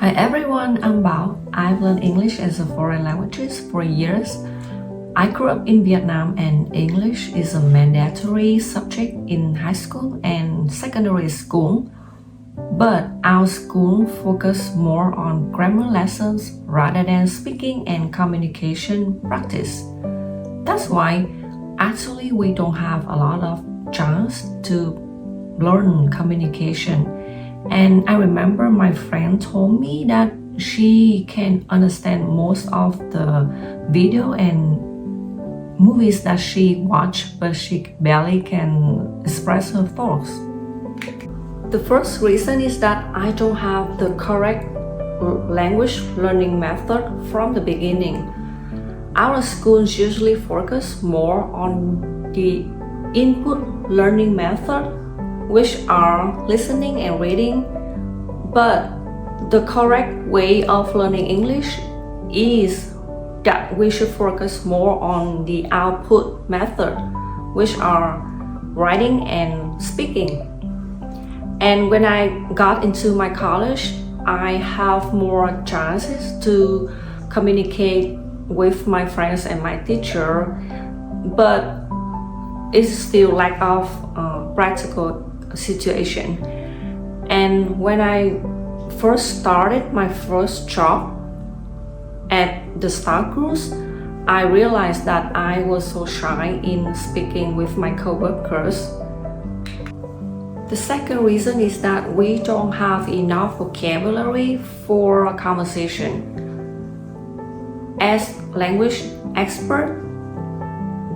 Hi everyone, I'm Bao. I've learned English as a foreign language for years. I grew up in Vietnam and English is a mandatory subject in high school and secondary school. But our school focused more on grammar lessons rather than speaking and communication practice. That's why actually we don't have a lot of chance to learn communication. And I remember my friend told me that she can understand most of the video and movies that she watched, but she barely can express her thoughts. The first reason is that I don't have the correct language learning method from the beginning. Our schools usually focus more on the input learning method, which are listening and reading, but the correct way of learning English is that we should focus more on the output method, which are writing and speaking. And when I got into my college, I have more chances to communicate with my friends and my teacher, but it's still lack of practical situation. And when I first started my first job at the Star Cruise, I realized that I was so shy in speaking with my coworkers. The second reason is that we don't have enough vocabulary for a conversation. As language expert,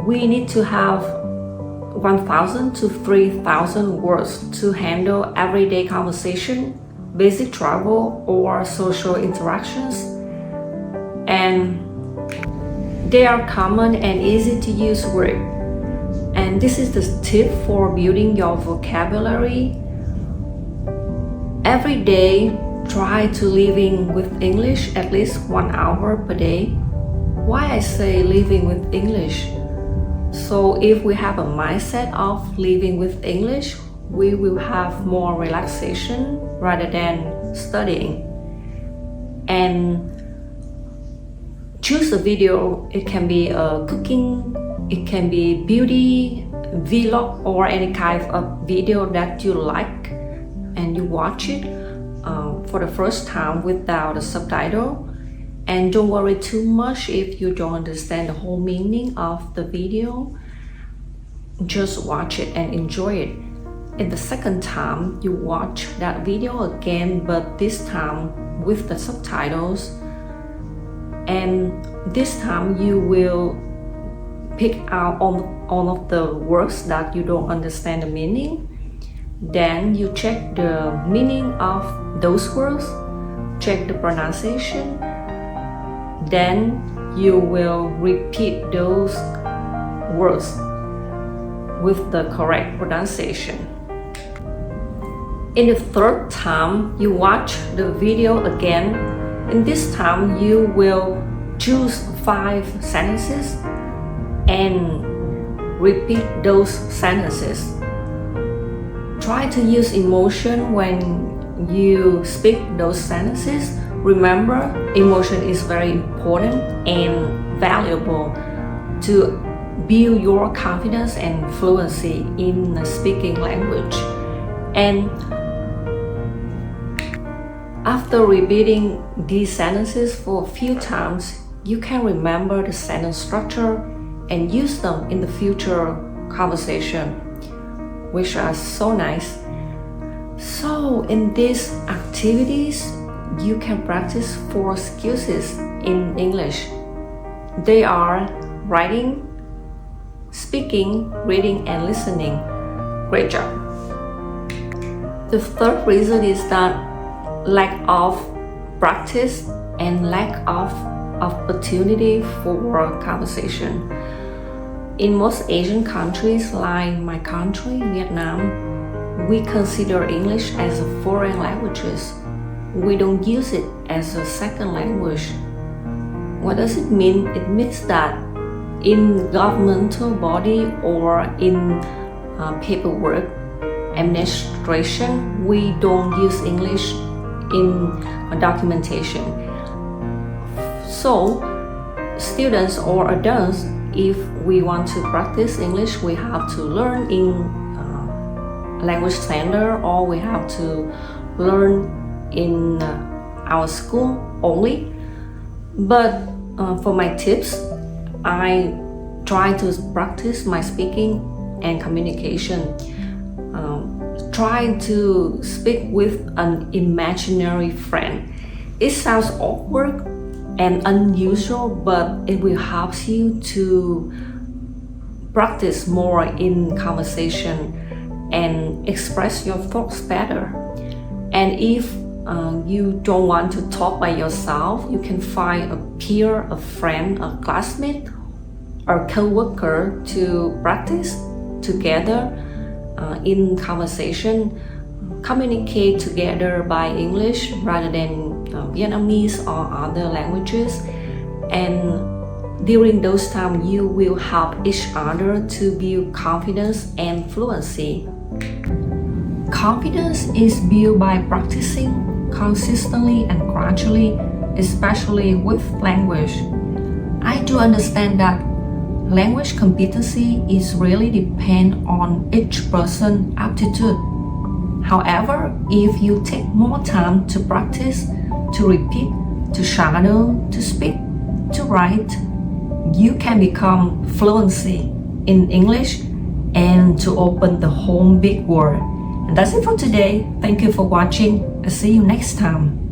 we need to have 1,000 to 3,000 words to handle everyday conversation, basic travel, or social interactions. And they are common and easy to use words. And this is the tip for building your vocabulary. Every day, try to living with English at least 1 hour per day. Why I say living with English? So if we have a mindset of living with English, we will have more relaxation rather than studying. And choose a video. It can be cooking, it can be beauty, vlog, or any kind of video that you like, and you watch it for the first time without a subtitle. And don't worry too much if you don't understand the whole meaning of the video. Just watch it and enjoy it. In the second time, you watch that video again, but this time with the subtitles. And this time you will pick out all of the words that you don't understand the meaning. Then you check the meaning of those words, check the pronunciation. Then you will repeat those words with the correct pronunciation. In the third time, you watch the video again, and this time you will choose 5 sentences and repeat those sentences. Try to use emotion when you speak those sentences. Remember, emotion is very important and valuable to build your confidence and fluency in the speaking language. And after repeating these sentences for a few times, you can remember the sentence structure and use them in the future conversation, which are so nice. So in these activities, you can practice 4 skills in English. They are writing, speaking, reading, and listening. Great job. The third reason is that lack of practice and lack of opportunity for conversation. In most Asian countries like my country, Vietnam, we consider English as a foreign language. We don't use it as a second language. What does it mean? It means that in governmental body or in paperwork administration, we don't use English in documentation. So students or adults, if we want to practice English, we have to learn in language center, or we have to learn in our school only. But for my tips, I try to practice my speaking and communication. Try to speak with an imaginary friend. It sounds awkward and unusual, but it will help you to practice more in conversation and express your thoughts better. And if you don't want to talk by yourself, you can find a peer, a friend, a classmate, or co-worker to practice together in conversation. Communicate together by English rather than Vietnamese or other languages. And during those times, you will help each other to build confidence and fluency. Confidence is built by practicing consistently and gradually, especially with language. I do understand that language competency is really depend on each person's aptitude. However, if you take more time to practice, to repeat, to shadow, to speak, to write, you can become fluency in English and to open the whole big world. And that's it for today. Thank you for watching. I'll see you next time.